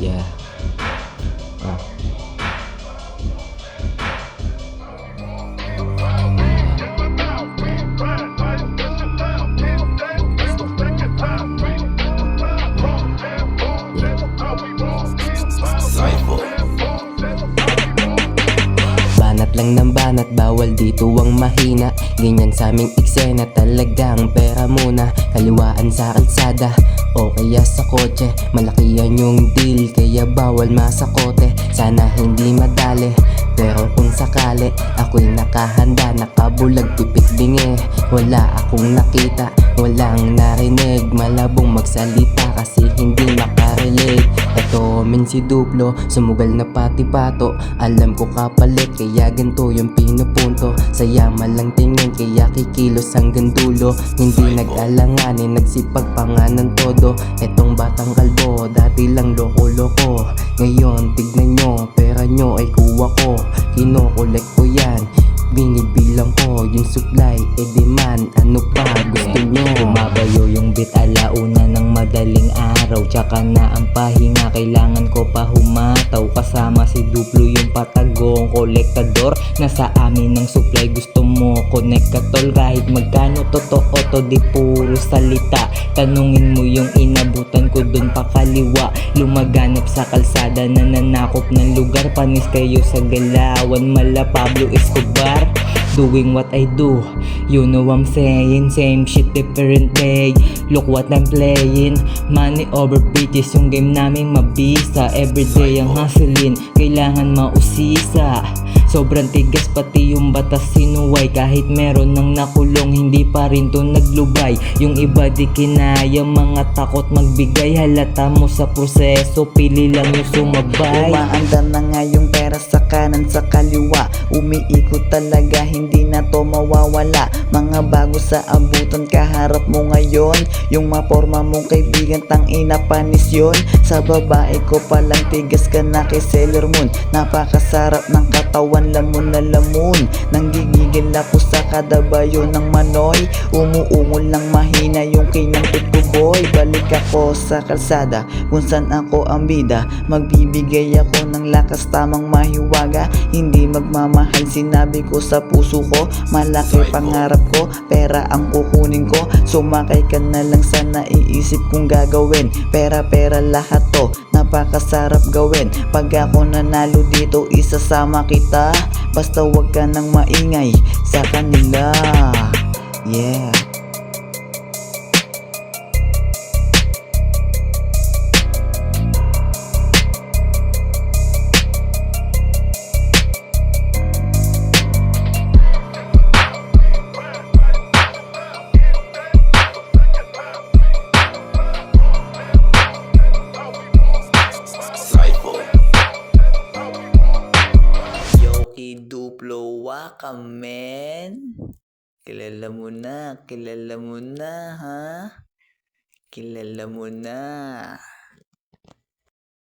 Yeah. Ah. Banat lang ng banat, bawal dito ang mahina. Ganyan sa aming eksena, talagang pera muna. Kaliwaan sa kalsada o kaya sa kotse, malaki yan yung deal, kaya bawal masakote. Sana hindi madali, pero kung sakali, ako'y nakahanda, nakabulag pipit bingi. Wala akong nakita, walang narinig, malabong magsalita kasi hindi makarelate. Ito min si Duplo, sumugal na pati pato, alam ko kapalit, kaya ganito yung pinupunto. Sayaman lang tingin, kaya kikilos hanggang dulo. Hindi nag-alanganin, nagsipag pa nga ng todo. Etong batang kalbo, dati lang loko-loko, ngayon tignan nyo, pera nyo ay kuha ko. Kinokolek ko yan, binibilang ko yung supply e demand. Ano pa gusto nyo? Bumabayo yung beat alauna ng madaling araw, tsaka na ang pahinga, kailangan ko pa humataw. Kasama si Duplo yung patagong kolektador, nasa amin ng supply, gusto mo connect ka tol. Kahit magkano totoo to, di puro salita. Tanungin mo yung inabutan ko dun pa kaliwa, lumaganap sa kalsada, nananakop ng lugar. Panis kayo sa galawan, mala Pablo Escobar. Doing what I do, you know I'm saying. Same shit, different day. Look what I'm playing. Money over bitches, yung game namin mabisa. Everyday ang hustling, kailangan mausisa. Sobrang tigas pati yung batas sinuway, kahit meron ng nakulong hindi pa rin to naglubay. Yung iba di kinaya, mga takot magbigay. Halata mo sa proseso, pili lang yung sumabay. Umaandar na nga yung pera sa kanan sa kaliwa, umiikot talaga, hindi na to mawawala. Mga bago sa abutan, kaharap mo ngayon. Yung maporma mong kaibigan, tangina panis yun. Sa babae ko palang tigas ka na kay Sailor Moon. Napakasarap ng katawan, lamon na lamon. Nanggigigil ako sa kada bayo ng manoy. Umuungol lang mahina yung kinangkit ko boy. Balik ako sa kalsada kung saan ako ang bida. Magbibigay ako ng lakas, tamang mahiwaga. Hindi magmamahal, sinabi ko sa puso ko. Malaki pangarap ko, pera ang kukunin ko. Sumakay ka na lang sa naiisip kong gagawin. Pera-pera lahat to, napakasarap gawin. Pag ako nanalo dito, isasama kita. Basta wag ka nang maingay sa kanila. Yeah. Yoki Duplo Waka, man. Kilala mo na ha? Kilala mo na.